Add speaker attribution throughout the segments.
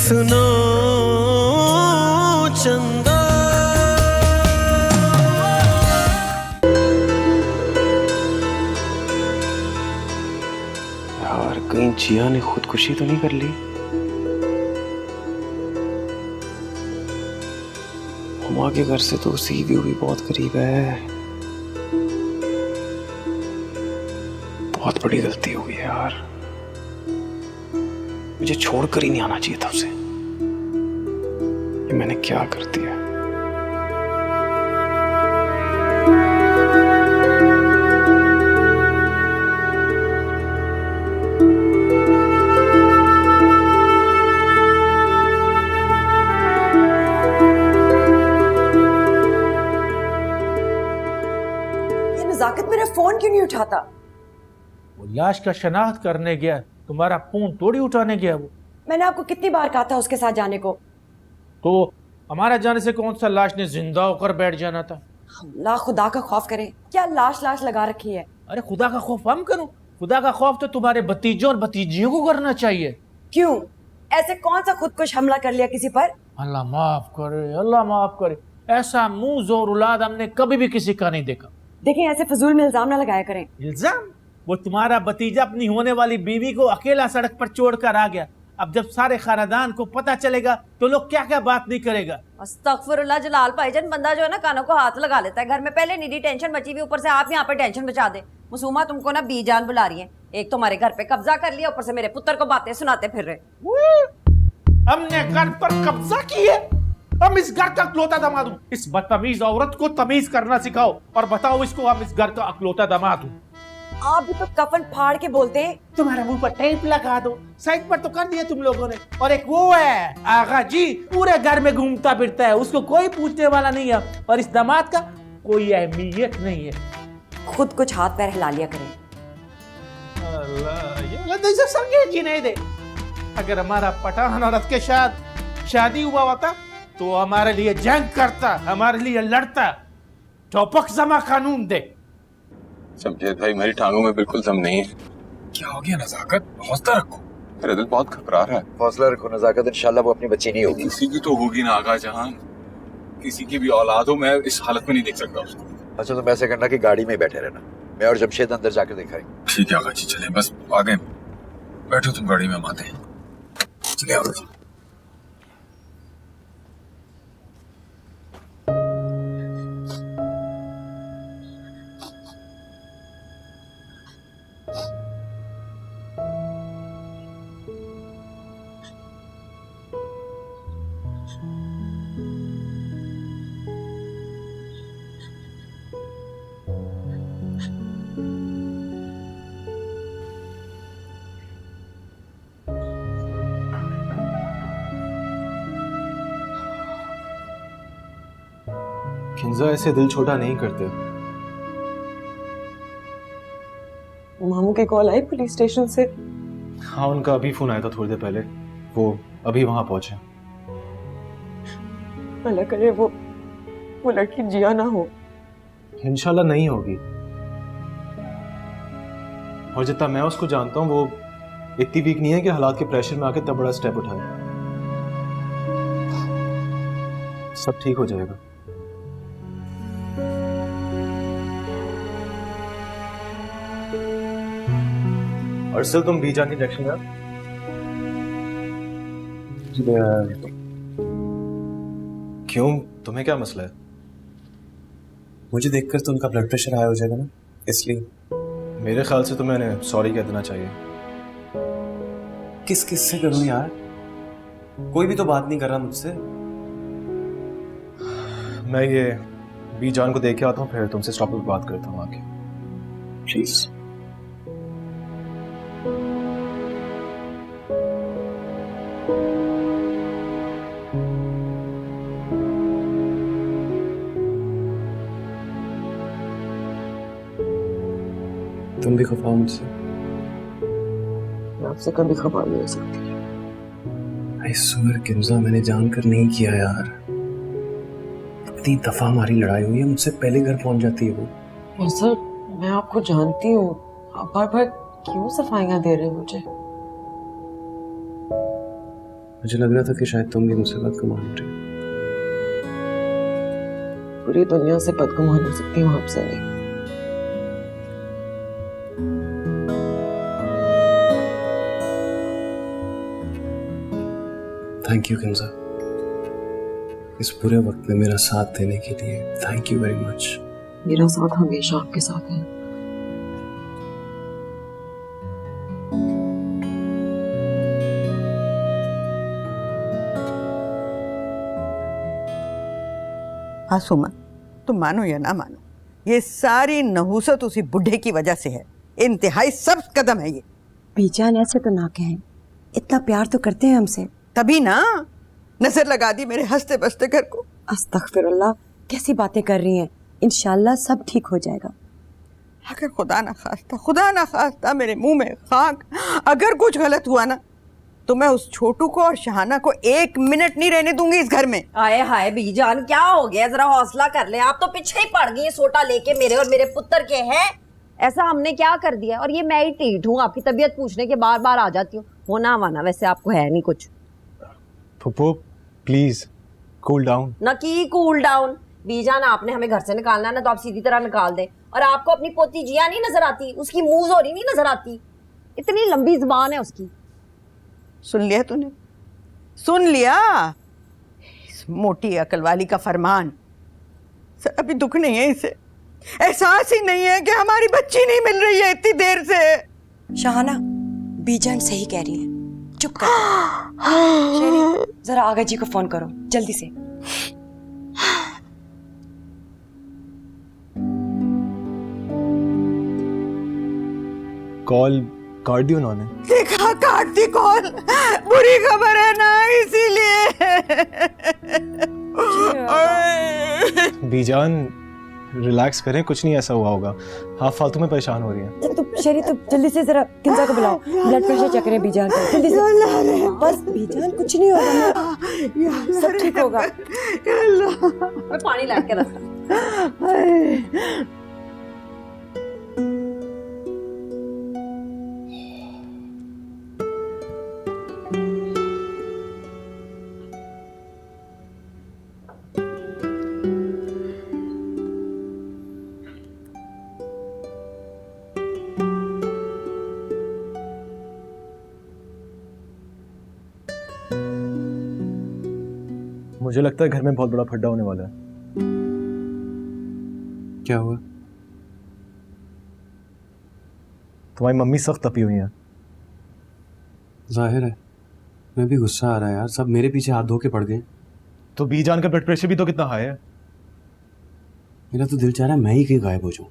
Speaker 1: सुनो चंदा, यार कहीं जिया ने खुदकुशी तो नहीं कर ली? हुमा के घर से तो उसकी व्यू भी बहुत करीब है। बहुत बड़ी गलती हो गई है यार, मुझे छोड़कर ही नहीं आना चाहिए था उसे। ये मैंने क्या कर दिया?
Speaker 2: ये नजाकत मेरा फोन क्यों नहीं उठाता?
Speaker 3: वो लाश का शनाख्त करने गया, तुम्हारा फोन थोड़ी उठाने गया वो।
Speaker 2: मैंने आपको कितनी बार कहा था उसके साथ जाने को।
Speaker 3: तो हमारा जाने से कौन सा लाश ने जिंदा होकर बैठ जाना था?
Speaker 2: अल्लाह खुदा का खौफ करे, क्या लाश लाश लगा रखी है।
Speaker 3: अरे खुदा का खौफ हम करूं? खुदा का खौफ तो तुम्हारे भतीजों और भतीजियों को करना चाहिए।
Speaker 2: क्यों? ऐसे कौन सा खुदकुश हमला कर लिया किसी पर?
Speaker 3: अल्लाह माफ करे, अल्लाह माफ करे। ऐसा मुंह जोर औलाद हमने कभी भी किसी का नहीं देखा।
Speaker 2: देखें, ऐसे फजूल में इल्जाम ना लगाया करें।
Speaker 3: इल्जाम? वो तुम्हारा भतीजा अपनी होने वाली बीवी को अकेला सड़क पर छोड़कर आ गया। अब जब सारे खानदान को पता चलेगा तो लोग क्या क्या बात नहीं करेगा।
Speaker 2: अस्तगफुरुल्लाह जलाल भाईजान, बंदा जो है ना कानों को हाथ लगा लेता है। घर में पहले निरी टेंशन मची हुई, ऊपर से आप यहाँ पर टेंशन बचा दे। मसूमा तुमको ना बीजान बुला रही है। एक तो हमारे घर पे कब्जा कर लिया, ऊपर से मेरे पुत्र को बातें सुनाते फिर रहे।
Speaker 3: हमने घर पर कब्जा किया? हम इस घर का अकलौता दामाद हूँ। इस बदतमीज औरत को तमीज करना सिखाओ और बताओ इसको हम इस घर का अकलौता दामाद हूँ।
Speaker 2: आप भी तो कफन फाड़ के बोलते हैं।
Speaker 3: तुम्हारे मुंह पर टेप लगा दो, साइड पर तो कर दिया तुम लोगों ने। और एक वो है आगा जी, पूरे घर में घूमता फिरता है, उसको कोई पूछने वाला नहीं है और इस दामाद का कोई अहमियत नहीं है।
Speaker 2: खुद कुछ हाथ पैर हिला लिया करें।
Speaker 3: जी नहीं दे। अगर हमारा पठान औरत के साथ शादी हुआ होता तो हमारे लिए जंग करता, हमारे लिए लड़ता। टोपक जमा कानून दे।
Speaker 4: समझे भाई, मेरी टांगों में बिल्कुल दम नहीं है।
Speaker 5: क्या हो गया नजाकत? हौसला रखो।
Speaker 4: मेरा दिल बहुत घबरा रहा है।
Speaker 5: हौसला रखो नजाकत, इंशाल्लाह वो अपनी बच्ची नहीं होगी।
Speaker 4: किसी की तो होगी ना आगा जहां, किसी की भी औलाद हो, मैं इस हालत में नहीं देख सकता उसको।
Speaker 5: अच्छा तुम ऐसे करना कि गाड़ी में ही बैठे रहना, मैं और जमशेद अंदर जाकर दिखाएंगे।
Speaker 4: ठीक है आगा जी, चले बस आगे बैठो, तुम गाड़ी में हम आते हैं। चले आगा जी।
Speaker 6: किंजा ऐसे दिल छोटा नहीं करते।
Speaker 7: मामू की कॉल आई पुलिस स्टेशन से?
Speaker 6: हाँ, उनका अभी फोन आया था थोड़ी देर पहले, वो अभी वहां पहुंचे।
Speaker 7: अल्लाह करे वो लड़की जिया ना हो।
Speaker 6: इंशाल्लाह नहीं होगी। और जितना मैं उसको जानता हूँ वो इतनी वीक नहीं है कि हालात के प्रेशर में आके इतना बड़ा स्टेप उठाए। सब ठीक हो जाएगा। अर्सल, तुम भी जाके इंजेक्शन यार। क्यों, तुम्हें क्या मसला है?
Speaker 8: मुझे देखकर तो उनका ब्लड प्रेशर हाई हो जाएगा ना, इसलिए।
Speaker 6: मेरे ख्याल से तो मैंने सॉरी कह देना चाहिए।
Speaker 8: किस किस से करूं यार, कोई भी तो बात नहीं कर रहा मुझसे।
Speaker 6: मैं ये बी जान को देख के आता हूँ, फिर तुमसे स्टॉप पे बात करता हूँ आके, प्लीज।
Speaker 8: तुम भी खफा हो मुझसे?
Speaker 7: मैं आपसे कभी खबर नहीं हो सकती।
Speaker 8: आई स्वेयर किंजा, मैंने जानकर नहीं किया यार। इतनी दफा हमारी लड़ाई हुई है, मुझसे पहले घर पहुंच जाती है वो।
Speaker 7: और सर, मैं आपको जानती हूँ, आप बार बार क्यों सफाइयाँ दे रहे हैं मुझे?
Speaker 8: मुझे लग रहा था कि शायद तुम भी मुझसे बदगुमान हो रही हो।
Speaker 7: पूरी दुनिया से बदगुमान हो सकती हूँ, आपसे नहीं।
Speaker 8: थैंक यू किंजा, इस पूरे वक्त में मेरा साथ देने के लिए थैंक यू वेरी मच।
Speaker 7: मेरा साथ हमेशा आपके साथ है।
Speaker 9: हाँ सुमन, तुम मानो या ना मानो, ये सारी नहूसत उसी बुढ़े की वजह से है। इंतहाई सख्त कदम है ये।
Speaker 10: बीजान ऐसे तो ना कहें, इतना प्यार तो करते हैं हमसे।
Speaker 9: तभी ना नजर लगा दी मेरे हंसते बसते घर को।
Speaker 10: अस्तगफिरुल्लाह, कैसी बातें कर रही हैं। इंशाल्लाह सब ठीक हो जाएगा।
Speaker 9: अगर खुदा ना खास्ता मेरे मुंह में खाक अगर कुछ गलत हुआ ना, तो मैं उस छोटू को और शहाना को 1 मिनट नहीं रहने दूंगी इस घर में।
Speaker 2: आए हाय बीजान, क्या हो गया? जरा हौसला कर ले। आप तो पीछे ही पड़ गई सोटा लेके मेरे और मेरे पुत्र के। हैं ऐसा हमने क्या कर दिया? और ये मैं ही टीठ हूँ, आपकी तबीयत पूछने के बार बार आ जाती हूँ। होना वाना वैसे आपको है नहीं कुछ।
Speaker 6: फुप्पो प्लीज कूल डाउन।
Speaker 2: न की कूल डाउन। बीजान, आपने हमें घर से निकालना है ना, तो आप सीधी तरह निकाल दे। और आपको अपनी पोती जिया नहीं नजर आती? उसकी मुंह जोरी नहीं नजर आती? इतनी लंबी जुबान है उसकी।
Speaker 9: सुन लिया तूने? सुन लिया इस मोटी अकल वाली का फरमान? सर अभी दुख नहीं है इसे, एहसास ही नहीं है कि हमारी बच्ची नहीं मिल रही है इतनी देर से।
Speaker 10: शहाना, बीजान सही कह रही है, चुप कर। शेरी, जरा आगा जी को फोन करो जल्दी से।
Speaker 6: कॉल काट दी उन्होंने।
Speaker 9: देखा, काट दी कॉल। बुरी खबर है ना, इसीलिए।
Speaker 6: बीजान रिलैक्स करें, कुछ नहीं ऐसा हुआ होगा। आप फालतू में परेशान हो रही हैं।
Speaker 10: तो शेरी, तो जल्दी से जरा किंजा को बुलाओ, ब्लड प्रेशर चेक करें बीजान का जल्दी से। बस बीजान, कुछ नहीं होगा ना, सब ठीक होगा।
Speaker 2: मैं पानी ला के रखता।
Speaker 6: मुझे लगता है घर में बहुत बड़ा फड्डा होने वाला है।
Speaker 8: क्या हुआ?
Speaker 6: तुम्हारी मम्मी सख्त तपी हुई हैं।
Speaker 8: जाहिर है, मैं भी गुस्सा आ रहा है यार, सब मेरे पीछे हाथ धो के पड़ गए।
Speaker 6: तो बीजान का ब्लड प्रेशर भी तो कितना हाई है।
Speaker 8: मेरा तो दिल चाह रहा है मैं ही कहीं गायब हो जाऊं।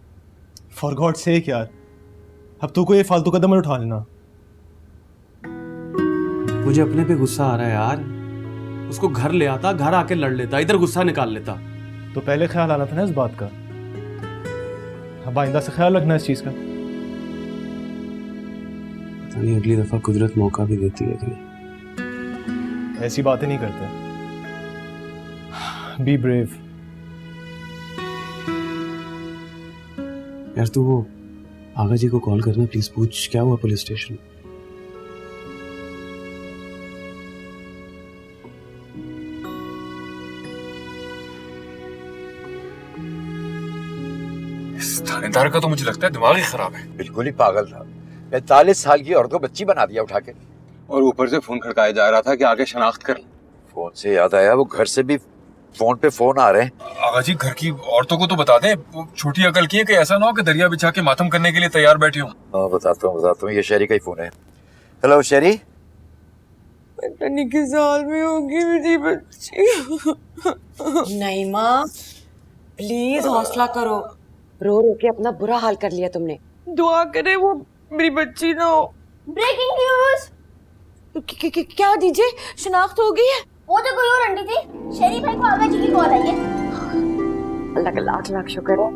Speaker 6: फॉर गॉड सेक यार, अब तू कोई फालतू कदम मत उठा लेना।
Speaker 8: मुझे अपने पे गुस्सा आ रहा है यार। उसको घर ले आता, घर आके लड़ लेता, इधर गुस्सा निकाल लेता।
Speaker 6: तो पहले ख्याल आना था ना इस बात का। अब आइंदा से ख्याल रखना इस चीज का।
Speaker 8: पता नहीं अगली दफा कुदरत मौका भी देती है कि नहीं।
Speaker 6: ऐसी बातें नहीं करते। Be brave.
Speaker 8: यार तू वो आगा जी को कॉल करना प्लीज, पूछ क्या हुआ पुलिस स्टेशन।
Speaker 4: थानेदार का तो मुझे लगता है दिमाग ही खराब है।
Speaker 5: बिल्कुल ही पागल था। 45 साल की औरत को बच्ची बना दिया उठा के।
Speaker 4: और ऊपर से फोन खड़काया जा रहा था कि आगे शनाख्त कर।
Speaker 5: फोन से याद आया, वो घर से भी फोन पे फोन आ रहे हैं।
Speaker 4: आगा जी, घर की औरतों को तो बता दें, वो छोटी अकल की है कि ऐसा ना हो कि दरिया बिछा के मातम करने के लिए तैयार बैठी हूँ।
Speaker 5: हाँ बताता हूँ, ये शेरी का ही फोन है। हेलो शेरी।
Speaker 9: पता नहीं किस साल में होगी मेरी बच्ची।
Speaker 10: नहीं माँ, प्लीज हौसला करो। रो रो के अपना बुरा हाल कर लिया तुमने।
Speaker 9: दुआ करे वो मेरी बच्ची ना हो।
Speaker 11: Breaking news.
Speaker 10: क्या दीजिए, शनाख्त हो गई है?
Speaker 11: वो तो कोई और आंटी थी। शेरी भाई को आगा जी की कॉल आई है।
Speaker 10: अल्लाह का लाख लाख शुक्र है।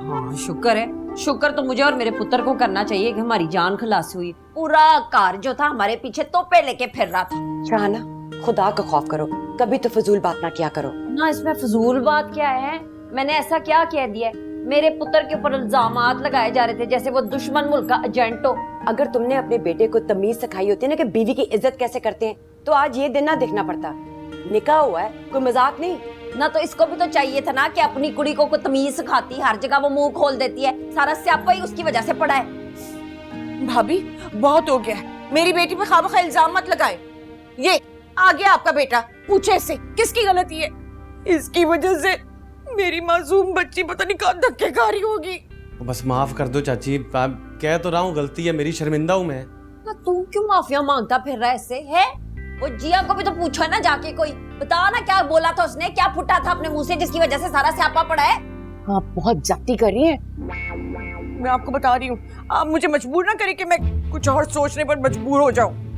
Speaker 2: हाँ शुक्र है। शुक्र तो मुझे और मेरे पुत्र को करना चाहिए कि हमारी जान खलासी हुई। पूरा कार जो था हमारे पीछे तोपे लेके फिर रहा था।
Speaker 10: शाहाना, खुदा का खौफ करो, कभी तो फजूल बात ना किया करो।
Speaker 2: ना इसमें फजूल बात क्या है? मैंने ऐसा क्या कह दिया? मेरे पुत्र के ऊपर इल्जामात लगाए जा रहे थे जैसे वो दुश्मन मुल्क का एजेंट हो।
Speaker 10: अगर तुमने अपने बेटे को तमीज सिखाई होती है ना कि बीवी की इज्जत कैसे करते हैं,
Speaker 2: तो आज ये दिन ना देखना पड़ता। निकाह हुआ है, कोई मजाक नहीं ना। तो इसको भी तो चाहिए था ना कि अपनी कुड़ी को तमीज सिखाती। हर जगह वो मुंह खोल देती है, सारा स्यापा ही उसकी वजह से पड़ा है।
Speaker 9: भाभी बहुत हो गया है, मेरी बेटी पे खामखा इल्जाम मत लगाए। ये आ गया आपका बेटा, पूछे इससे किसकी गलती है? इसकी वजह से मेरी मासूम बच्ची पता नहीं कहाँ धक्के खा रही होगी।
Speaker 8: बस माफ कर दो चाची, कह तो रहा हूँ गलती है मेरी, शर्मिंदा हूँ मैं।
Speaker 2: ना तू क्यों माफिया मांगता फिर रहा है इससे है? वो जिया को भी तो पूछो ना जाके, कोई बता ना क्या बोला था उसने, क्या फुटा था अपने मुंह से जिसकी वजह से सारा स्यापा पड़ा है।
Speaker 10: आप बहुत जाती कर रही हैं।
Speaker 9: मैं आपको बता रही हूँ, आप मुझे मजबूर ना करें कि मैं कुछ और सोचने पर मजबूर हो जाऊं।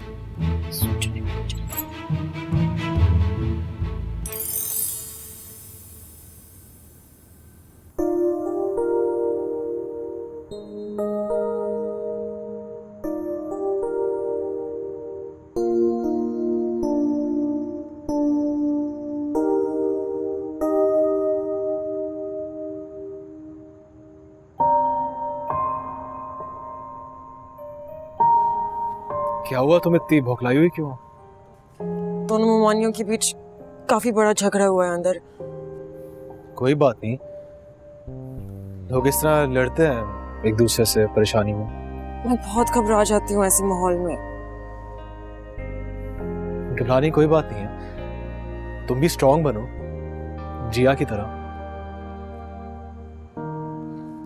Speaker 6: क्या हुआ, तुम इतनी भौखलाई हुई क्यों?
Speaker 10: दोनों ममानियों के बीच काफी बड़ा झगड़ा हुआ है अंदर।
Speaker 6: कोई बात नहीं, लोग इस तरह लड़ते हैं एक दूसरे से परेशानी में।
Speaker 10: मैं बहुत घबरा जाती हूँ ऐसे माहौल में।
Speaker 6: घबराने की कोई बात नहीं है, तुम भी स्ट्रांग बनो जिया की तरह।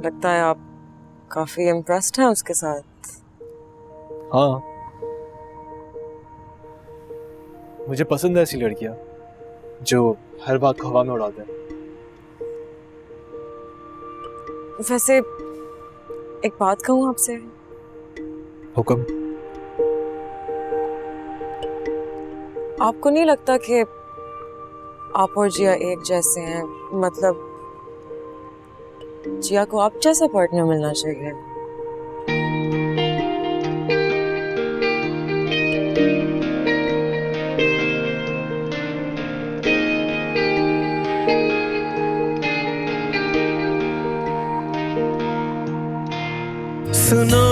Speaker 10: लगता है आप काफी इम्प्रेस्ड हैं उसके साथ।
Speaker 6: हाँ, मुझे पसंद है ऐसी लड़कियां जो हर बात को हवा में उड़ाते हैं।
Speaker 10: वैसे एक बात कहूँ आपसे?
Speaker 6: हुक्म।
Speaker 10: आपको नहीं लगता कि आप और जिया एक जैसे हैं? मतलब जिया को आप जैसा पार्टनर मिलना चाहिए।
Speaker 12: सुनो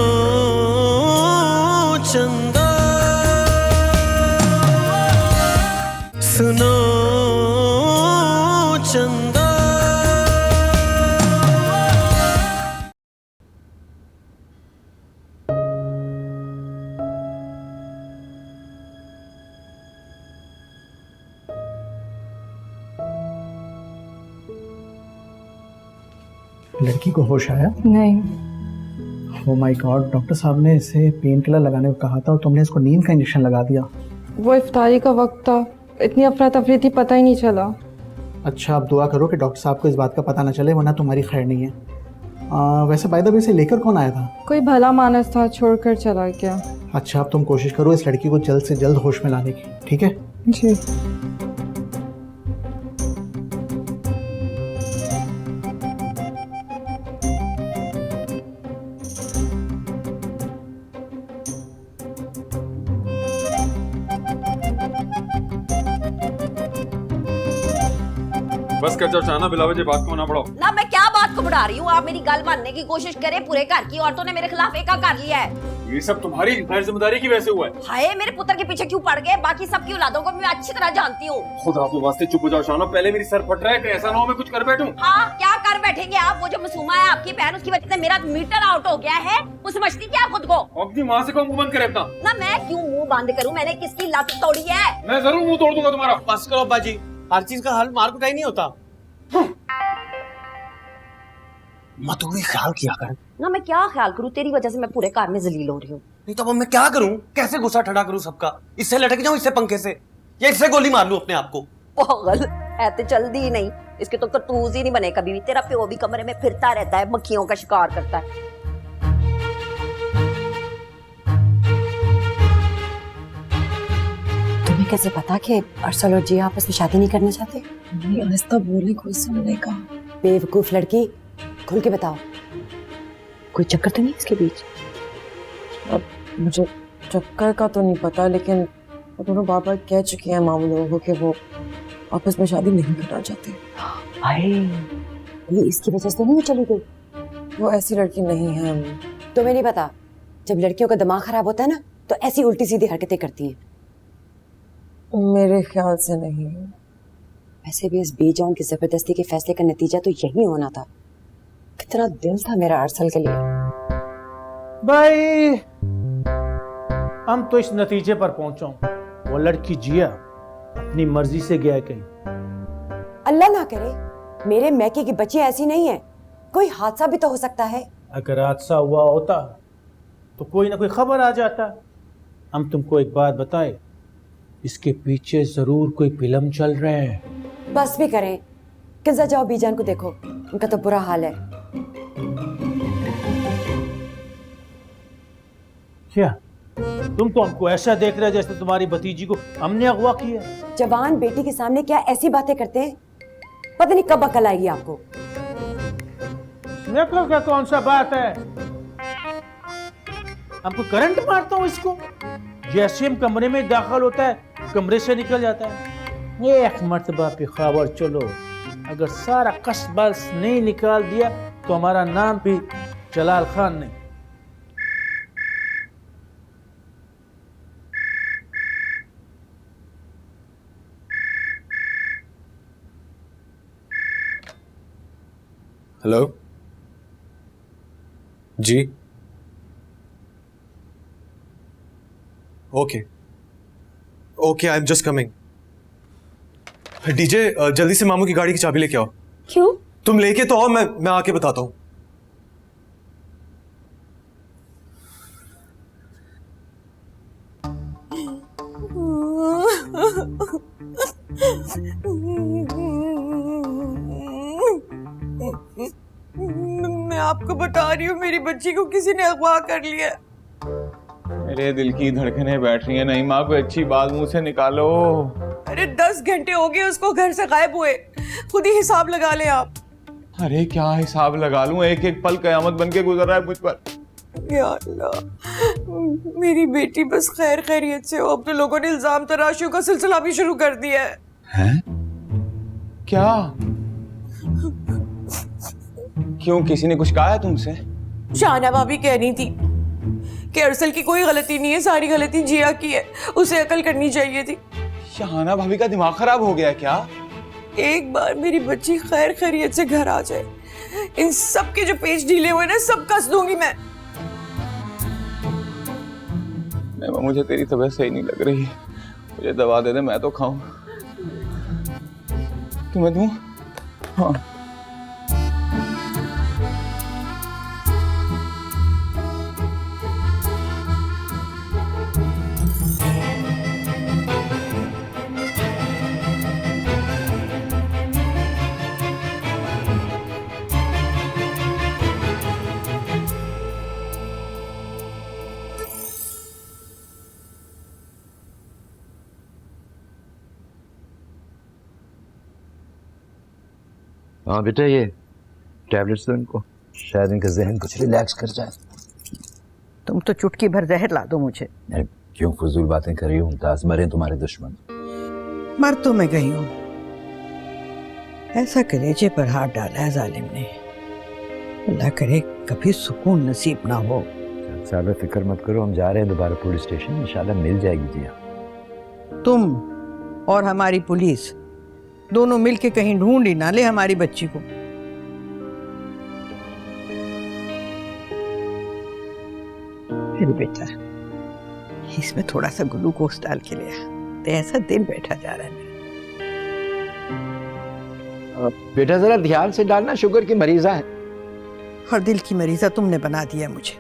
Speaker 12: चंदा, सुनो चंदा।
Speaker 13: लड़की को होश आया?
Speaker 14: नहीं।
Speaker 13: ओह माय गॉड, डॉक्टर साहब ने इसे पेन किलर लगाने को कहा था और तुमने इसको नींद का इंजेक्शन लगा दिया।
Speaker 14: वो इफ्तारी का वक्त था, इतनी अफरा तफरी थी, पता ही नहीं चला।
Speaker 13: अच्छा, आप दुआ करो कि डॉक्टर साहब को इस बात का पता ना चले, वरना तुम्हारी खैर नहीं है। वैसे बाय द वे इसे लेकर कौन आया था?
Speaker 14: कोई भला मानस था, छोड़कर चला गया।
Speaker 13: अच्छा, अब तुम कोशिश करो इस लड़की को जल्द से जल्द होश में लाने की, ठीक है?
Speaker 14: जी।
Speaker 4: बस कर जाना बिलावे जी, बात को ना बढ़ाओ
Speaker 2: ना। मैं क्या बात को बढ़ा रही हूँ, आप मेरी गल मानने की कोशिश करें। पूरे घर की औरतों ने मेरे खिलाफ एका कर लिया है।
Speaker 4: ये सब तुम्हारी गैर जिम्मेदारी की वजह से हुआ है।
Speaker 2: हाय, मेरे पुत्र के पीछे क्यों पड़ गए? बाकी सबकी औलादों को मैं अच्छी तरह जानती हूँ।
Speaker 4: खुद आपके वास्ते चुप हो जाओ शाना, पहले मेरी सर फट रहा है कि ऐसा ना हो मैं कुछ कर बैठूं।
Speaker 2: हाँ, क्या कर बैठेंगे आप? वो जो मासूमा है आपकी बहन, उसकी वजह से मेरा मीटर आउट हो गया है। वो समझती क्या खुद को?
Speaker 4: अपनी माँ से मुंह बंद करे अपना।
Speaker 2: ना मैं क्यों मुंह बंद करूँ? मैंने किसकी लत तोड़ी है?
Speaker 4: मैं जरूर मुंह तोड़ दूंगा तुम्हारा।
Speaker 12: बस करो अब्बा जी, हर चीज का हल मार कुटाई नहीं होता। मत भी ख्याल किया कर।
Speaker 2: ना मैं क्या ख्याल करूं? तेरी वजह से मैं पूरे घर में जलील हो रही हूँ।
Speaker 12: नहीं तो अब मैं क्या करूं? कैसे गुस्सा ठंडा करूं सबका? इससे लटक जाऊं, इससे पंखे से, या इससे गोली मार लूं अपने आप को?
Speaker 2: पागल है तो जल्दी ही नहीं, इसके तो करतूज ही नहीं बने कभी भी। तेरा प्यो भी कमरे में फिरता रहता है, मक्खियों का शिकार करता है।
Speaker 10: तुम्हें कैसे पता कि अरसल और जिया आपस में शादी नहीं करना चाहते? नहीं, आहिस्ता बोले, कोई सुनने का। बेवकूफ लड़की, खुल के बताओ, कोई चक्कर तो नहीं इसके बीच? अब मुझे चक्कर का तो नहीं पता, लेकिन दोनों बाबा कह चुके हैं मामू लोगों को कि वो आपस में शादी नहीं करना चाहते। ये इसकी वजह से तो नहीं चली गई? वो ऐसी लड़की नहीं है। तुम्हें नहीं पता, जब लड़कियों का दिमाग खराब होता है ना, तो ऐसी उल्टी सीधी हरकतें करती हैं। मेरे ख्याल से नहीं। वैसे भी इस बेजान की जबरदस्ती के फैसले का नतीजा तो यही होना था। कितना दिल था मेरा अरसल के लिए।
Speaker 3: भाई हम तो इस नतीजे पर पहुंचा हूं, वो लड़की जिया अपनी मर्जी से गया कहीं।
Speaker 10: अल्लाह ना करे, मेरे मैके की बच्ची ऐसी नहीं है, कोई हादसा भी तो हो सकता है।
Speaker 3: अगर हादसा हुआ होता तो कोई ना कोई खबर आ जाता। हम तुमको एक बात बताए, इसके पीछे जरूर कोई फिल्म चल रहे हैं।
Speaker 10: बस भी करें, किज़ा जाओ बीजान को देखो, उनका तो बुरा हाल है।
Speaker 3: क्या तुम तो हमको ऐसा देख रहे जैसे तुम्हारी भतीजी को हमने अगवा किया?
Speaker 10: जवान बेटी के सामने क्या ऐसी बातें करते हैं, पता नहीं कब अकल आएगी आपको।
Speaker 3: देखो क्या कौन सा बात है, हमको करंट मारता हूँ इसको। जैसे हम कमरे में दाखिल होता है कमरे से निकल जाता है। एक मर्तबा पे खबर चलो, अगर सारा कस्बा नहीं निकाल दिया तो हमारा नाम भी जलाल खान नहीं।
Speaker 6: Hello ji, okay okay, I am just coming. DJ जल्दी से मामू की गाड़ी की चाबी लेके आओ।
Speaker 11: क्यों?
Speaker 6: तुम लेके तो आओ, मैं आके बताता हूँ।
Speaker 9: मैं आपको बता रही हूँ, मेरी बच्ची को किसी ने अगवा कर लिया।
Speaker 15: मेरे दिल की धड़कनें बैठ रही हैं। नहीं माँ, कोई अच्छी बात मुंह से निकालो।
Speaker 9: अरे 10 घंटे हो गए उसको घर से गायब हुए, खुद ही हिसाब लगा ले आप।
Speaker 15: अरे क्या हिसाब लगा लूं, एक एक पल कयामत बन के गुजर रहा है मुझ पर।
Speaker 9: या अल्लाह, मेरी बेटी बस खैर खैरियत से हो। अब तो लोगों ने इल्जाम तराशियों का सिलसिला भी शुरू कर दिया है।
Speaker 15: हैं? क्या? क्यों, किसी ने कुछ कहा है तुमसे?
Speaker 9: शाहना भाभी कह रही थी कि अरसल की कोई गलती नहीं है, सारी गलती जिया की है, उसे अकल करनी चाहिए थी।
Speaker 15: शाहना भाभी का दिमाग खराब हो गया क्या?
Speaker 9: एक बार मेरी बच्ची खैर खैरियत से घर आ जाए, इन सब के जो पेज ढीले हुए ना सब कस दूंगी मैं।
Speaker 15: मुझे तेरी तबीयत सही नहीं लग रही, मुझे दवा दे दे, मैं तो खाऊं। तुम्हें दूं? हाँ।
Speaker 5: हाँ बेटा, ये टैबलेट्स दो इनको, शायद इनका जहन कुछ रिलैक्स कर जाए।
Speaker 9: तुम तो चुटकी भर जहर ला दो मुझे।
Speaker 5: क्यों फजूल बातें कर रही हो मुमताज, मरे तुम्हारे दुश्मन।
Speaker 9: मर तो मैं गई हूँ, ऐसा कलेजे पर हाथ डाला है जालिम ने। अल्लाह करे कभी सुकून नसीब ना हो।
Speaker 5: साहब फिक्र मत करो, हम जा रहे हैं दोबारा पुलिस स्टेशन, इंशाल्लाह मिल जाएगी जिया।
Speaker 9: तुम और हमारी पुलिस दोनों मिलके कहीं ढूंढ ही ना ले हमारी बच्ची को। फिर बेटा इसमें थोड़ा सा ग्लूकोज डाल के लिया, तो ऐसा दिल बैठा जा रहा है मेरा।
Speaker 5: बेटा जरा ध्यान से डालना, शुगर की मरीजा है।
Speaker 9: हर दिल की मरीजा तुमने बना दिया मुझे।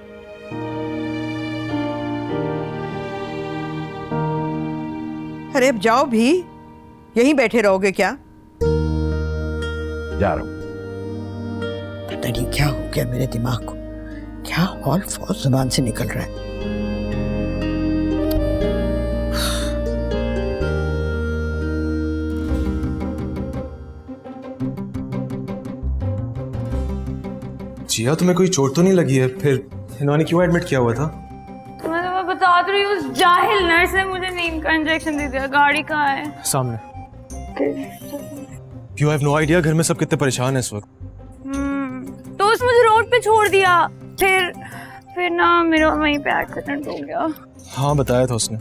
Speaker 9: अरे अब जाओ भी, यहीं बैठे रहोगे क्या?
Speaker 5: जा रहा हूं।
Speaker 9: पता नहीं क्या हो गया मेरे दिमाग को, क्या हॉल फौज जुबान से निकल रहा है।
Speaker 6: जिया तुम्हें कोई चोट तो नहीं लगी है? फिर इन्होंने क्यों एडमिट किया हुआ था?
Speaker 16: मैं बता तो रही हूँ, उस जाहिल नर्स ने मुझे नींद का इंजेक्शन दे दिया। गाड़ी कहाँ है?
Speaker 6: सामने। यू हैव नो आइडिया घर में सब कितने परेशान हैं इस वक्त।
Speaker 16: तो उसने मुझे रोड पे छोड़ दिया, फिर ना मेरा वहीं पे एक्सीडेंट हो गया।
Speaker 6: हाँ बताया था उसने।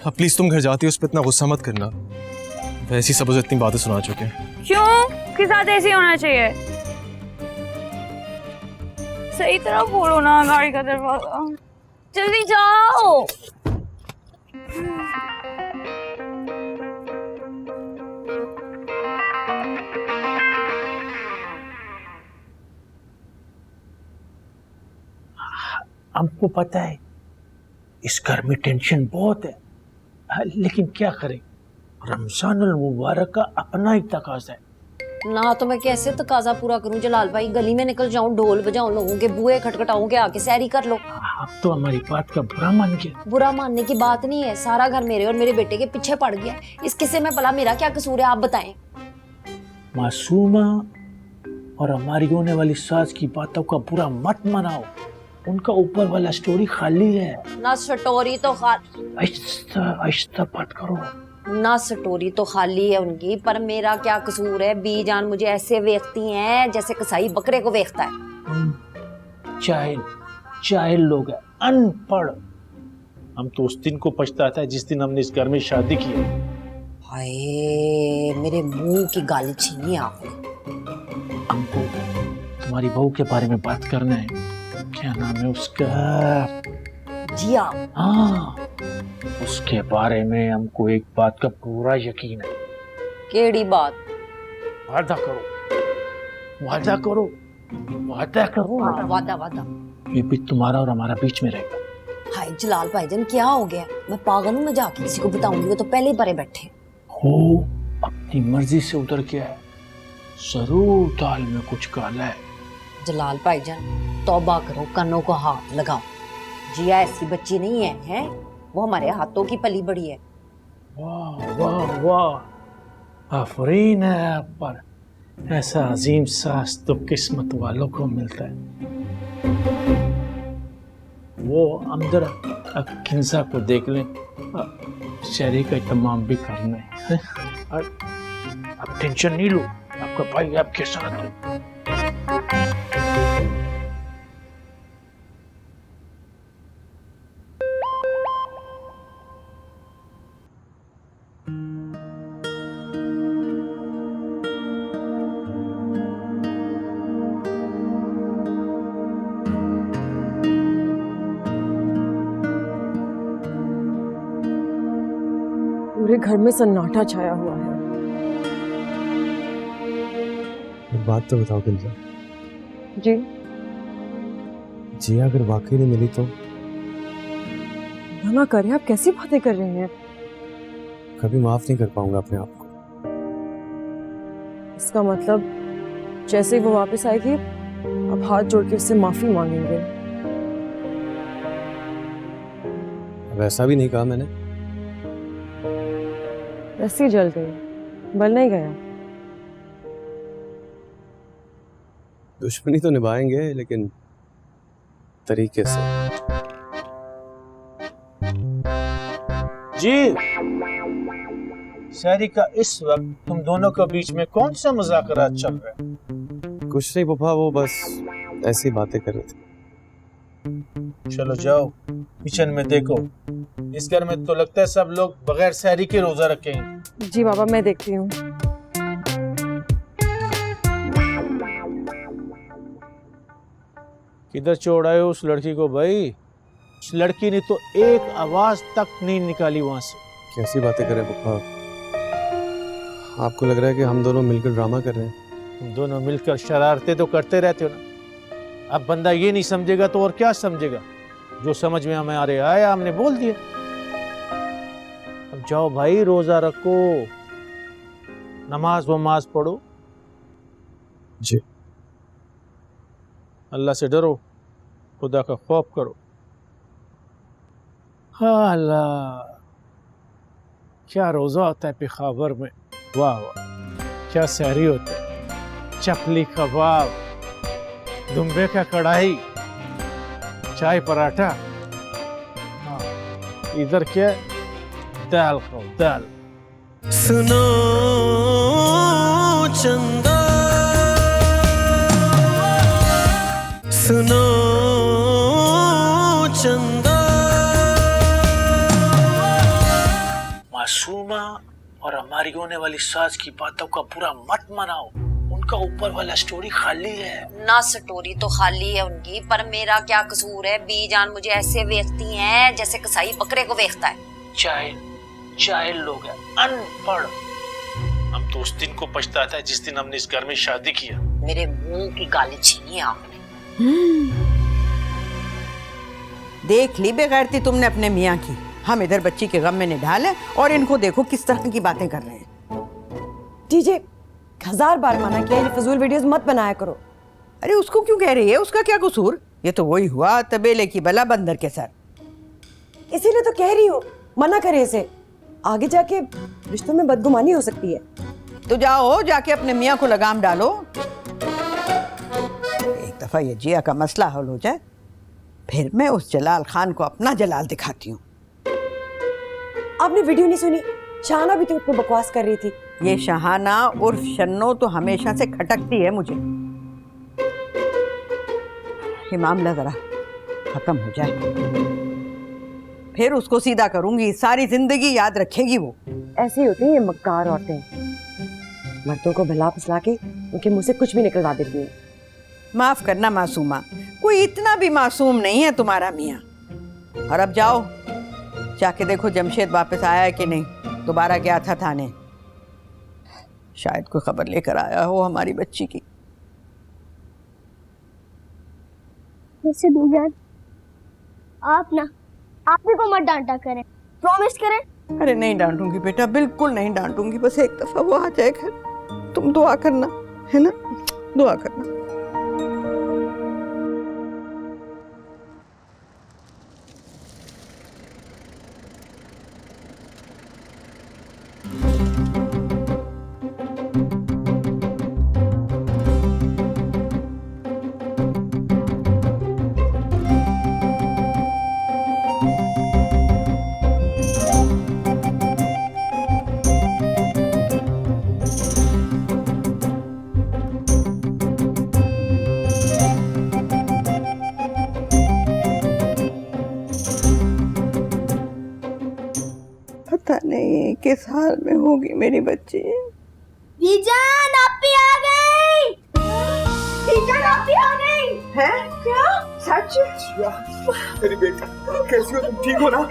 Speaker 6: अब प्लीज तुम घर जाती हो उस पर इतना गुस्सा मत करना। वैसी सब उसे इतनी बातें सुना चुके हैं।
Speaker 16: क्यों? किस साथ ऐसे ही होना चाहिए? सही तरह खोलो ना गाड़ी का दरवाजा, जल्दी जाओ।
Speaker 3: हमको पता है इस घर में टेंशन बहुत है, लेकिन क्या करें, रमजानुल मुबारक का अपना ही तकाजा है।
Speaker 2: ना तो मैं कैसे तकाजा पूरा करूं जलाल भाई? गली में निकल जाऊं, ढोल बजाऊं, लोगों के बुए खटखटाऊं के आके सैरी कर लो।
Speaker 3: अब तो हमारी बात का बुरा मान गया।
Speaker 2: बुरा मानने की बात नहीं है, सारा घर मेरे और मेरे बेटे के पीछे पड़ गया। इस किस्से में भला मेरा क्या कसूर है, आप बताएं।
Speaker 3: मासूमा और हमारी होने वाली सास की बातों का बुरा मत मनाओ, उनका ऊपर वाला स्टोरी खाली है।
Speaker 2: ना स्टोरी तो
Speaker 3: आहिस्ता आहिस्ता बात करो।
Speaker 2: ना स्टोरी तो खाली है उनकी, पर मेरा क्या कसूर है? बीजान मुझे ऐसे वेखती हैं जैसे कसाई बकरे को वेखता है।
Speaker 3: जाहिल लोग हैं, अनपढ़। हम तो उस दिन को पछताता है जिस दिन हमने इस घर में शादी की।
Speaker 2: हाय, मेरे मुंह की गाली छीनी आपने।
Speaker 3: हमको तुम्हारी बहू के बारे में बात करना है। क्या नाम है उसका?
Speaker 2: जिया।
Speaker 3: हाँ, उसके बारे में हमको एक बात का पूरा यकीन है।
Speaker 2: केड़ी बात?
Speaker 3: वादा करो, वादा करो, वादा करो।
Speaker 2: वादा वादा।
Speaker 3: ये भी तुम्हारा और हमारा बीच में रहेगा।
Speaker 2: हाय जलाल भाईजान, क्या हो गया? मैं पागल हूँ? मैं जाके किसी को बताऊंगी? वो तो पहले ही परे बैठे
Speaker 3: हो। अपनी मर्जी से उतर के है, जरूर दाल में कुछ काला है।
Speaker 2: जलाल भाईजान, तौबा करो, कानों को हाथ लगाओ। जिया ऐसी बच्ची नहीं है, हैं? वो हमारे हाथों की पली बड़ी है।
Speaker 3: वाह वाह वाह, आफरीन है आप पर। ऐसा अजीम सास तो किस्मत वालों को मिलता है। वो अंदर किंसा को देख लें, शहरी का तमाम भी करना है। अब टेंशन नहीं लो, आपका भाई आपके साथ है।
Speaker 14: पूरे घर में सन्नाटा छाया हुआ है।
Speaker 6: एक बात तो बताओ किंजा
Speaker 14: जी।
Speaker 6: जिया अगर वाकई नहीं मिली तो?
Speaker 14: मना करें, आप कैसी बातें कर रहे हैं?
Speaker 6: कभी माफ नहीं कर पाऊंगा अपने आप को।
Speaker 14: इसका मतलब जैसे ही वो वापस आएगी अब हाथ जोड़ के उससे माफी मांगेंगे।
Speaker 6: वैसा भी नहीं कहा मैंने।
Speaker 14: रस्सी जल गई, बल नहीं गया।
Speaker 6: दुश्मनी तो निभाएंगे लेकिन तरीके से।
Speaker 3: जी, शहरी का इस वक्त तुम दोनों के बीच में कौन सा मुज़ाकरा चल रहा है?
Speaker 6: कुछ नहीं पप्पा, वो बस ऐसी बातें कर रहे थे।
Speaker 3: चलो जाओ किचन में देखो। इस घर में तो लगता है सब लोग बगैर शहरी के रोजा रखेंगे।
Speaker 14: जी बाबा, मैं देखती हूँ।
Speaker 3: किधर छोड़ाए उस लड़की को भाई? उस लड़की ने तो एक आवाज तक नहीं निकाली वहां से।
Speaker 6: कैसी बातें कर रहे हैं पप्पा? आपको लग रहा है कि हम दोनों मिलकर ड्रामा कर रहे हैं?
Speaker 3: तुम दोनों मिलकर शरारतें तो करते रहते हो ना। अब बंदा ये नहीं समझेगा तो और क्या समझेगा? जो समझ में हमें आ रहा आया, हमने बोल दिया। अब जाओ भाई, रोजा रखो, नमाज वमाज पढ़ो।
Speaker 6: जी।
Speaker 3: अल्लाह से डरो, खुदा का खौफ करो। हाँ अल्लाह, क्या रोजा होता है पेखावर में। वाह वाह, क्या सहरी होता है। चपली कबाब, दुम्बे का कढ़ाई, चाय पराठा। इधर क्या? दाल खाओ, दाल।
Speaker 17: सुनो चंदा, सुनो चंदा,
Speaker 3: तुम्हारी होने वाली सास की बातों का पूरा मत मनाओ, उनका ऊपर वाला स्टोरी खाली है
Speaker 2: ना। स्टोरी तो खाली है उनकी, पर मेरा क्या कसूर है? बीजान मुझे ऐसे देखती हैं जैसे कसाई बकरे को देखता है।
Speaker 3: जाहिल लोग हैं, अनपढ़। हम तो उस दिन को पछताते हैं जिस दिन हमने इस घर में शादी किया।
Speaker 2: मेरे मुंह की गाली छीनी आपने।
Speaker 9: देख ली बेगैरती तुमने अपने मियाँ की। हम इधर बच्ची के गम में निढाल है और इनको देखो किस तरह की बातें कर रहे हैं।
Speaker 10: जीजे 1000 बार मना किया ये फजूल वीडियोस मत बनाया करो।
Speaker 9: अरे उसको क्यों कह रही है? उसका क्या कसूर? ये तो वही हुआ तबेले की बला बंदर के सर।
Speaker 10: इसीलिए तो कह रही हूँ मना करे इसे, आगे जाके रिश्तों में बदगुमानी हो सकती है।
Speaker 9: तो जाओ जाके अपने मियाँ को लगाम डालो, एक दफा ये जिया का मसला हल हो जाए, फिर मैं उस जलाल खान को अपना जलाल दिखाती हूँ।
Speaker 10: आपने वीडियो नहीं सुनी? शाहाना भी तो इतनी बकवास कर रही थी।
Speaker 9: ये शाहाना उर्फ शन्नो तो हमेशा से खटकती है मुझे। ये मामला जरा खत्म हो जाए, फिर उसको सीधा करूंगी, सारी जिंदगी याद रखेगी वो।
Speaker 10: ऐसे ही होती है ये मक्कार औरतें, मर्दों को भला फुसला के उनके मुंह से कुछ भी निकलवा देती हैं।
Speaker 9: माफ करना मासूमा, कोई इतना भी मासूम नहीं है तुम्हारा मियाँ। और अब जाओ जाके देखो जमशेद वापस आया है कि नहीं, दोबारा गया था थाने, शायद कोई खबर लेकर आया हो हमारी बच्ची की।
Speaker 11: वैसे बीजान आप भी को मत डांटा करें, प्रॉमिस करें।
Speaker 9: अरे नहीं डांटूंगी बेटा, बिल्कुल नहीं डांटूंगी, बस एक दफा वो आ जाए घर। तुम दुआ करना, है ना? दुआ करना। पता नहीं किस हाल में होगी मेरी बच्ची।
Speaker 11: बीजान आप भी आ गई। बीजान आप भी आ गई।
Speaker 9: है क्या? सच?
Speaker 12: मेरी बेटा कैसी हो तुम? ठीक हो ना?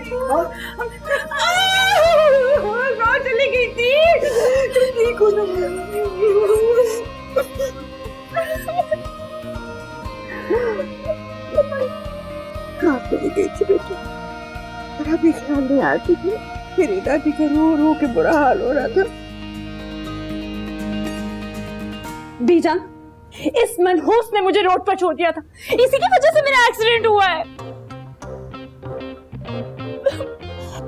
Speaker 9: कहाँ चली गई थी? ठीक हो ना? कहाँ चली गई थी बेटा? मेरा भी ख्याल नहीं आती थी। मेरी दादी का रो रो के बुरा हाल हो रहा था।
Speaker 16: बीजान, इस मनहूस ने मुझे रोड पर छोड़ दिया था, इसी की वजह से मेरा एक्सीडेंट हुआ है।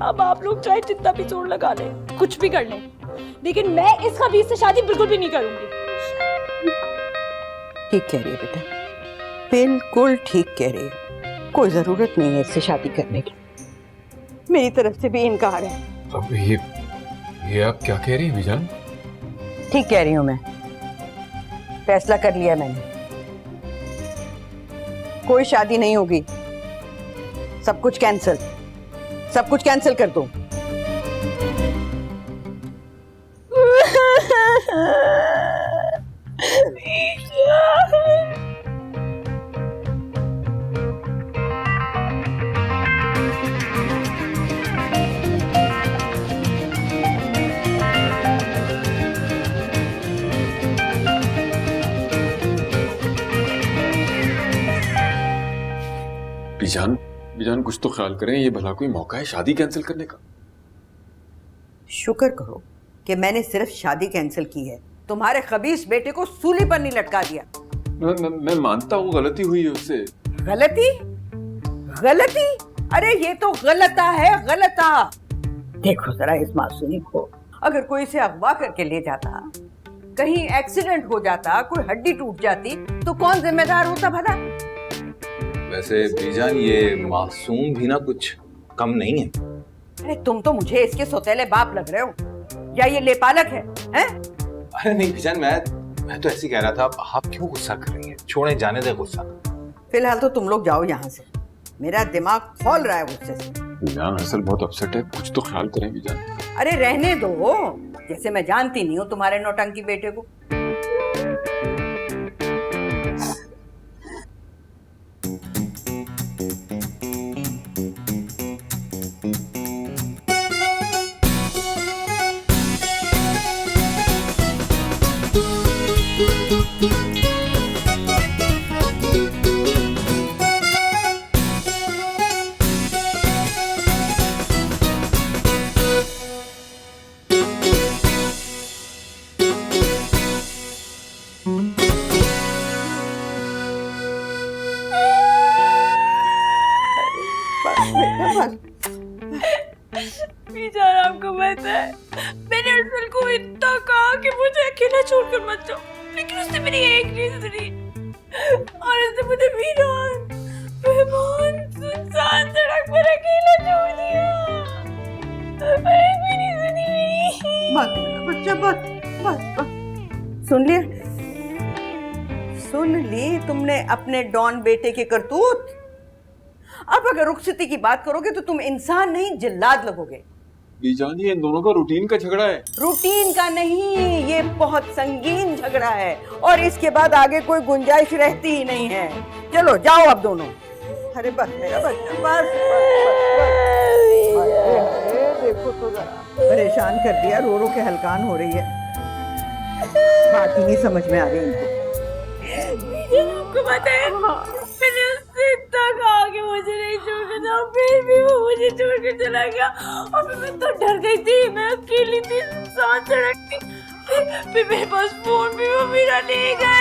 Speaker 16: अब आप लोग चाहे जितना भी जोर लगा लें, कुछ भी कर लें, लेकिन मैं इस खबीस से शादी बिल्कुल भी नहीं करूंगी।
Speaker 9: ठीक कह रही है बेटा, बिल्कुल ठीक कह रही है। कोई जरूरत नहीं है इससे शादी करने की, मेरी तरफ से भी इनकार है।
Speaker 4: अब ये आप क्या कह रही हैं बीजान?
Speaker 9: ठीक कह रही हूं मैं, फैसला कर लिया मैंने, कोई शादी नहीं होगी, सब कुछ कैंसिल, सब कुछ कैंसिल कर दो।
Speaker 4: बीजान कुछ तो ख्याल करें, ये भला कोई मौका है शादी कैंसिल करने का?
Speaker 9: शुक्र करो कि मैंने सिर्फ शादी कैंसिल की है, तुम्हारे खबीस बेटे को सूली पर नहीं लटका दिया।
Speaker 4: मैं मानता हूँ गलती हुई है उससे।
Speaker 9: गलती? गलती? अरे ये तो गलता है, गलता। देखो जरा इस मासूमी को, अगर कोई इसे अगवा करके ले जाता, कहीं एक्सीडेंट हो जाता, कोई हड्डी टूट जाती, तो कौन जिम्मेदार होता भला?
Speaker 8: वैसे बीजान ये मासूम भी ना कुछ कम नहीं है।
Speaker 9: अरे तुम तो मुझे इसके सौतेले बाप लग रहे हो, या ये लेपालक है, हैं?
Speaker 8: अरे नहीं बीजान, मैं तो ऐसे कह रहा था, आप क्यों गुस्सा कर रही हैं? छोड़े, जाने दे गुस्सा।
Speaker 9: फिलहाल तो तुम लोग जाओ यहाँ से, मेरा दिमाग खोल रहा है गुस्से से।
Speaker 4: बीजान असल बहुत अपसेट है, कुछ तो ख्याल करें बीजान।
Speaker 9: अरे रहने दो, जैसे मैं जानती नहीं हूँ तुम्हारे नौटंकी बेटे को।
Speaker 16: बीजान आपको पता है मैंने अरसल को इतना कहा कि मुझे अकेला छोड़कर मत जाओ, लेकिन उसने मेरी एक नहीं सुनी और उसने मुझे वीरान बेमान सुनसान सड़क पर अकेला छोड़ दिया। एक भी नहीं सुनी मेरी।
Speaker 9: बच्चा बस सुन ली तुमने अपने डॉन बेटे के करतूत। अब अगर रुखसती की बात करोगे तो तुम इंसान नहीं जिल्लाद लगोगे।
Speaker 15: बीजान ये इन दोनों का रूटीन का झगड़ा है।
Speaker 9: रूटीन का नहीं, ये बहुत संगीन झगड़ा है और इसके बाद आगे कोई गुंजाइश रहती ही नहीं है। चलो जाओ अब दोनों। अरे बस मेरा बच्चा बस देखो तो जरा परेशान कर दिया, रो रो के हलकान हो रही है, बात ही नहीं समझ में आ रही इनको।
Speaker 16: आपको पता है मैंने उससे इतना कहा कि मुझे नहीं छोड़कर जाओ, फिर भी वो मुझे छोड़कर चला गया और मैं तो डर गई थी। मैं अकेली थी, इंसान सड़क थी, फिर मेरे पास फोन भी वो मेरा ले गए।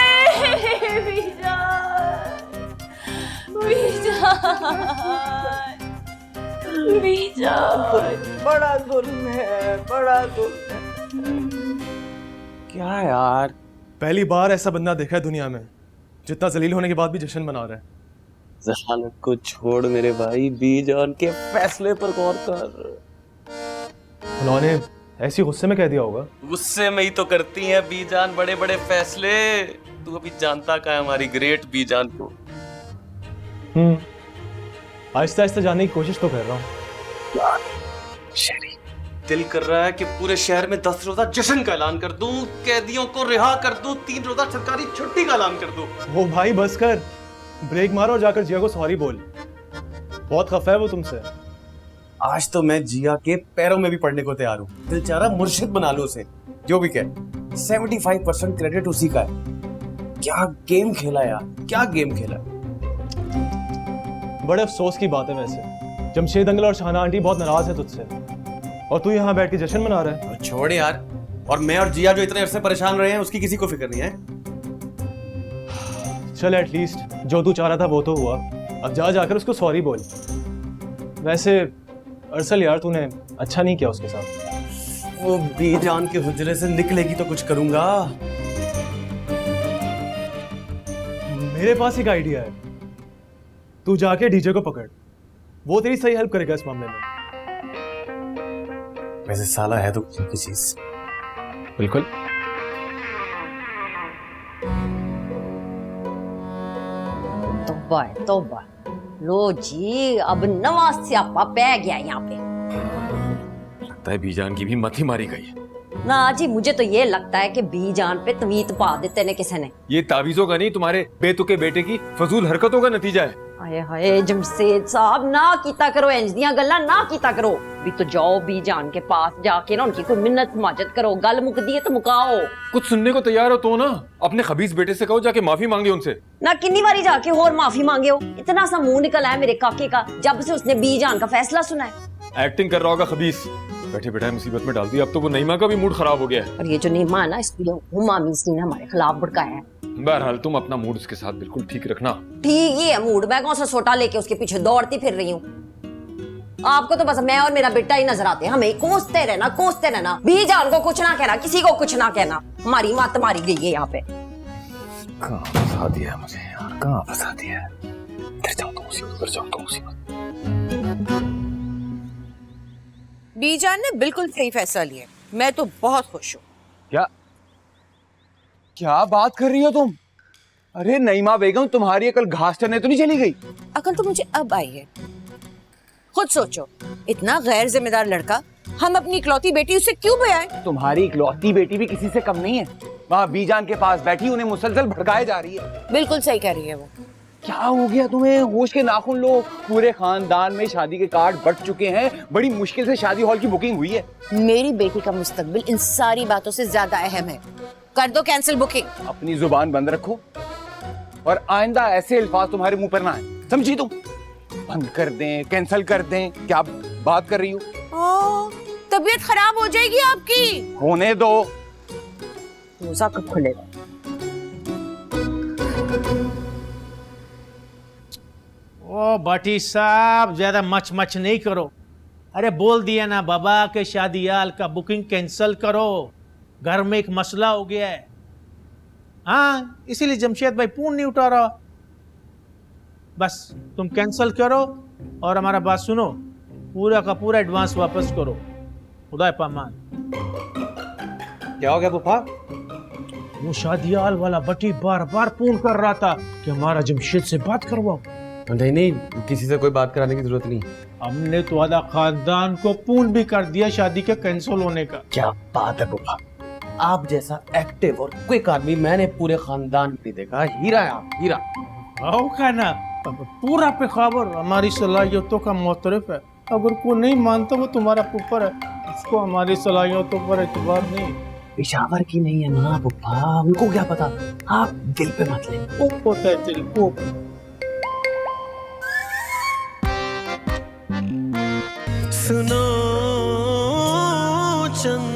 Speaker 9: बड़ा जुल्म है, बड़ा जुल्म है।
Speaker 6: क्या यार, पहली बार ऐसा बंदा देखा है दुनिया में जितना जलील होने के बाद भी जश्न मना रहा है।
Speaker 1: जहालत को छोड़ मेरे भाई, बीजान के फैसले पर गौर कर।
Speaker 6: उन्होंने ऐसी गुस्से में कह दिया होगा।
Speaker 12: गुस्से में ही तो करती हैं बीजान बड़े बड़े फैसले। तू अभी जानता का है हमारी ग्रेट बीजान को।
Speaker 6: आहिस्ता आहिस्ता जानने की कोशिश तो कर रहा हूँ।
Speaker 12: दिल कर रहा है कि पूरे शहर में 10 रोजा जश्न का ऐलान कर दूं, कैदियों को रिहा कर दूं, 3 रोजा सरकारी छुट्टी का ऐलान कर दूं।
Speaker 6: वो भाई बस कर, ब्रेक मारो और जाकर जिया को सॉरी बोल। बहुत खफा है वो तुमसे।
Speaker 12: आज तो मैं जिया के पैरों में भी पड़ने को तैयार हूँ। दिल चाह रहा मुर्शिद बना लो उसे, जो भी कहे। 75% क्रेडिट उसी का है। क्या गेम खेला यार, क्या गेम खेला।
Speaker 6: बड़े अफसोस की बात है वैसे, जमशेद अंकल और शाहना आंटी बहुत नाराज है तुझसे और तू यहाँ बैठ के जश्न मना रहा है।
Speaker 12: छोड़ यार, और मैं और जिया जो इतने अरसे परेशान रहे हैं उसकी किसी को फिक्र नहीं है।
Speaker 6: चल एटलीस्ट जो तू चाह रहा था वो तो हुआ, अब जा जाकर उसको सॉरी बोल। वैसे अरसल यार तूने अच्छा नहीं किया उसके साथ।
Speaker 12: वो बीजान के हुजरे से निकलेगी तो कुछ करूंगा।
Speaker 6: मेरे पास एक आइडिया है, तू जाके डीजे को पकड़, वो तेरी सही हेल्प करेगा इस मामले में।
Speaker 12: वैसे साला है तो की चीज।
Speaker 6: बिल्कुल।
Speaker 2: तौबा, लो जी, अब नवा स्यापा पै गया यहाँ पे।
Speaker 4: लगता है बीजान की भी मत ही मारी गई है।
Speaker 2: ना जी, मुझे तो ये लगता है कि बीजान पे तवीत पा देते ने किसी ने।
Speaker 4: ये तावीजों का नहीं, तुम्हारे बेतुके बेटे की फजूल हरकतों का नतीजा है।
Speaker 2: हाय हाय जमशेद साहब, ना कीता करो इंज दियां गल्लां, ना कीता करो। भी तो जाओ बीजान के पास जाके ना उनकी कोई मिन्नत माजत करो, गल मुकदी है तो मुकाओ।
Speaker 4: कुछ सुनने को तैयार हो तो ना अपने खबीस बेटे से कहो जाके माफी मांगे उनसे।
Speaker 2: ना कितनी बारी जाके और माफी मांगे हो? इतना सा मुंह निकला है मेरे काके का जब से उसने बीजान का फैसला सुना है।
Speaker 4: एक्टिंग कर रहा होगा खबीस, बैठे बैठे मुसीबत में डाल दी। अब तो वो नईमा का भी मूड खराब हो गया है।
Speaker 2: और ये जो नईमा है ना, इसलिए हुमा मीस ने हमारे खिलाफ भड़काया है।
Speaker 4: बहरहाल तुम अपना मूड उसके साथ बिल्कुल ठीक रखना।
Speaker 2: ठीक ही है मूड, मैं कौन सा सोटा लेके उसके पीछे दौड़ती फिर रही हूँ। आपको तो बस मैं और मेरा बेटा ही नजर आते हैं, हमें कोसते रहना। बीजान को कुछ ना कहना, किसी को कुछ ना कहना। हमारी मत मारी गई है यहाँ पे।
Speaker 4: कहाँ फंसा दिया है मुझे यार, कहाँ फंसा दिया है। इधर जाओ तो मुसीबत, उधर जाओ तो मुसीबत।
Speaker 9: बीजान ने बिल्कुल सही फैसला लिया, मैं तो बहुत खुश हूँ।
Speaker 15: क्या बात कर रही हो तुम? अरे नईमा बेगम, तुम्हारी अकल घास चरने तो नहीं चली गई?
Speaker 9: अकल तो मुझे अब आई है। खुद सोचो, इतना गैर जिम्मेदार लड़का
Speaker 18: हम अपनी इकलौती बेटी उससे क्यों बयाएं?
Speaker 19: तुम्हारी इकलौती बेटी भी किसी से कम नहीं है। वहाँ बीजान के पास बैठी उन्हें मुसलसल भड़काए जा रही है।
Speaker 18: बिल्कुल सही कह रही है वो।
Speaker 19: क्या हो गया तुम्हें? होश के नाखून लो। पूरे खानदान में शादी के कार्ड बट चुके हैं। बड़ी मुश्किल से शादी हॉल की बुकिंग हुई है।
Speaker 18: मेरी बेटी का मुस्तकबिल इन सारी बातों से ज्यादा अहम है। कर दो कैंसिल बुकिंग।
Speaker 19: अपनी जुबान बंद रखो और आइंदा ऐसे अल्फाज तुम्हारे मुंह पर ना आए, समझी तुम? बंद कर दें, कैंसिल कर दें, क्या बात कर रही हो?
Speaker 18: तबीयत खराब हो जाएगी आपकी।
Speaker 19: होने दो।
Speaker 18: रोजा कब खुलेगा?
Speaker 3: ओ भट्टी साहब, ज्यादा मच नहीं करो। अरे बोल दिया ना बाबा के शादी हाल का बुकिंग कैंसिल करो, घर में एक मसला हो गया है। हाँ, इसीलिए जमशेद भाई फोन नहीं उठा रहा। बस तुम कैंसिल करो और हमारा बात सुनो, पूरा का पूरा एडवांस वापस करो। खुदा पामान।
Speaker 12: क्या हो गया पुप्पा?
Speaker 3: वो शादियाल वाला बटी बार बार फोन कर रहा था कि हमारा जमशेद से बात करवाओ।
Speaker 12: नहीं नहीं, किसी से कोई बात कराने की जरूरत नहीं।
Speaker 3: हमने तो आधा खानदान को फोन भी कर दिया शादी के कैंसिल होने का।
Speaker 12: क्या बात है पुप्पा, आप जैसा एक्टिव और क्विक आदमी मैंने पूरे खानदान में नहीं देखा। हीरा है आप, हीरा।
Speaker 3: आओ का ना, पूरा पे खबर हमारी सलाहियतों का मोतरफ है। अगर कोई नहीं मानता वो तुम्हारा ऊपर है, उसको हमारी सलाहियतों पर एतबार नहीं।
Speaker 12: पेशावर की नहीं है ना पुप्पा, उनको क्या पता। आप दिल पे मत ले।
Speaker 3: होता है दिल को।
Speaker 17: सुनो चंद